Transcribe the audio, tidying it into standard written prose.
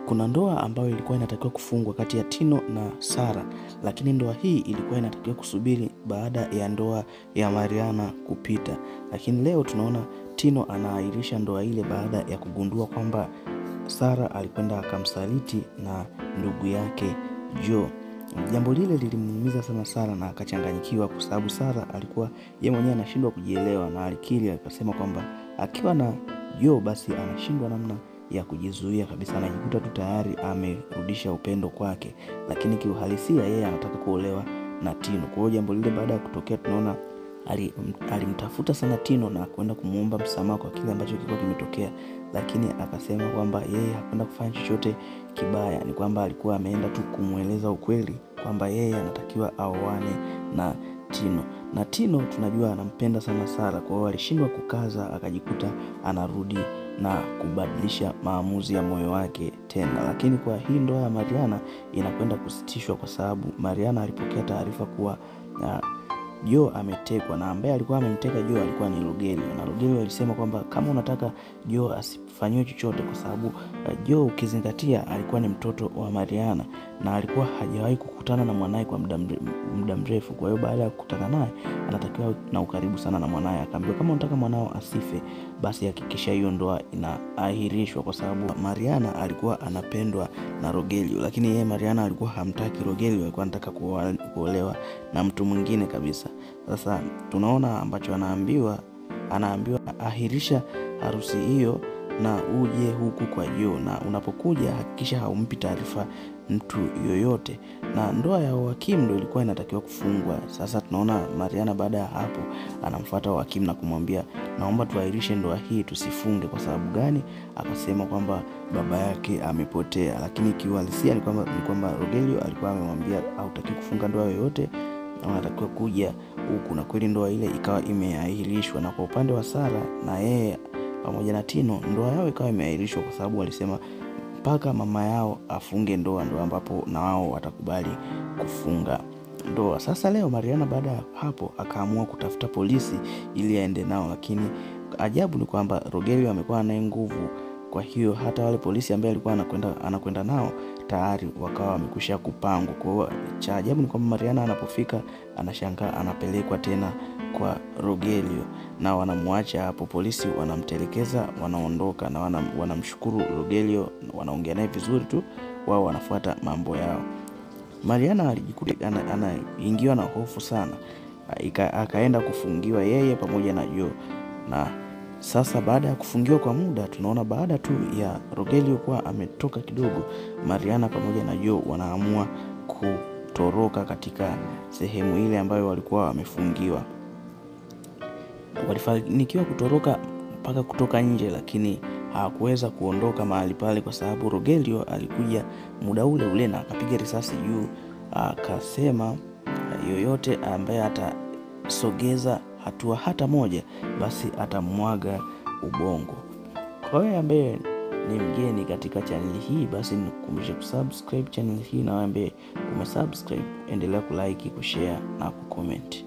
Kuna ndoa ambayo ilikuwa inatakiwa kufungwa kati ya Tino na Sara, lakini ndoa hii ilikuwa inatakiwa kusubiri baada ya ndoa ya Mariana kupita. Lakini leo tunaona Tino anaahirisha ndoa ile baada ya kugundua kwamba Sara alikwenda akamsaliti na ndugu yake Joe. Jambo lile lilimuumiza sana Sara na akachanganyikiwa kwa sababu Sara alikuwa yeye mwenyewe anashindwa kujielewa, na alikiri akasema kwamba akiwa na Joe basi anashindwa namna ya kujizuia kabisa, anajikuta tu tayari amerudisha upendo kwake, lakini kiuhalisia yeye anataka kuolewa na Tino. Kwa hiyo jambo lile baada ya kutokea tunaona alimtafuta sana Tino na kwenda kumuomba msamaha kwa kile ambacho kilikuwa kimetokea, lakini akasema kwamba yeye hakwenda kufanya chochote kibaya, ni kwamba alikuwa ameenda tu kumueleza ukweli kwamba yeye anatakiwa aoane na Tino. Na Tino tunajua anampenda sana Sara, kwa hiyo alishindwa kukaza, akajikuta anarudi na kubadilisha maamuzi ya moyo wake tena. Lakini kwa hii ndoa ya Mariana inakwenda kusitishwa kwa sababu Mariana alipokea taarifa kuwa Joe ametekwa, na ambaye alikuwa amemteka Joe alikuwa ni Rogelio, na Rogelio alisema kwamba kama unataka Joe asifanywe chochote, kwa sababu Joe ukizingatia alikuwa ni mtoto wa Mariana na alikuwa hajawahi kukutana na mwanae kwa muda mrefu. Kwa hiyo baada ya kukutana naye anatakiwa na ukaribu sana na mwanae. Akaambiwa kama unataka mwanao asife basi hakikisha hiyo ndoa inaahirishwa, kwa sababu Mariana alikuwa anapendwa na Rogelio, lakini yeye Mariana alikuwa hamtaki Rogelio, alikuwa anataka kuolewa na mtu mwingine kabisa. Sasa tunaona ambacho anaambiwa ahirisha harusi hiyo na uje huku kwa Joe, na unapokuja hakikisha haumpi taarifa mtu yoyote. Na ndoa ya Hakim ndio ilikuwa inatakiwa kufungwa. Sasa tunaona Mariana baada ya hapo anamfuata Hakim na kumwambia naomba tuahirishe ndoa hii, tusifunge. Kwa sababu gani? Akasema kwamba baba yake amepotea, lakini kiuhalisia ni kwamba Rogelio alikuwa amemwambia hautaki kufunga ndoa yoyote na unatakiwa kuja huku, na kweli ndoa ile ikawa imeahirishwa. Na kwa upande wa Sara na yeye pamoja na Tino, ndoa yao ikawa imeahirishwa kwa sababu walisema mpaka mama yao afunge ndoa ndio ambapo na wao watakubali kufunga ndoa. Sasa leo Mariana baada ya hapo akaamua kutafuta polisi ili aende nao, lakini ajabu ni kwamba Rogelio amekuwa naye nguvu, kwa hiyo hata wale polisi ambao alikuwa anakwenda nao tayari wakawa wamekwisha kupangwa. Kwa hiyo cha ajabu ni kwamba Mariana anapofika anashangaa anapelekwa tena kwa Rogelio na wanamwacha hapo. Polisi wanamtelekeza, wanaondoka na wanamshukuru Rogelio, wanaongea naye vizuri tu, wao wanafuata mambo yao. Mariana alijikuta anaingiwa na hofu sana, akaenda kufungiwa yeye pamoja na Joe. Na sasa baada ya kufungiwa kwa muda tunaona baada tu ya Rogelio kuwa ametoka kidogo, Mariana pamoja na Joe wanaamua kutoroka katika sehemu ile ambayo walikuwa wamefungiwa. Walifanikiwa kutoroka mpaka kutoka nje, lakini hawakuweza kuondoka mahali pale kwa sababu Rogelio alikuja muda ule ule na akapiga risasi juu, akasema yoyote ambaye atasogeza hatua hata moja basi atamwaga ubongo. Kwa hiyo ambaye ni mgeni katika channel hii basi nikukumbusha kusubscribe channel hii, na ambaye umesubscribe endelea kulike, kushare na kucomment.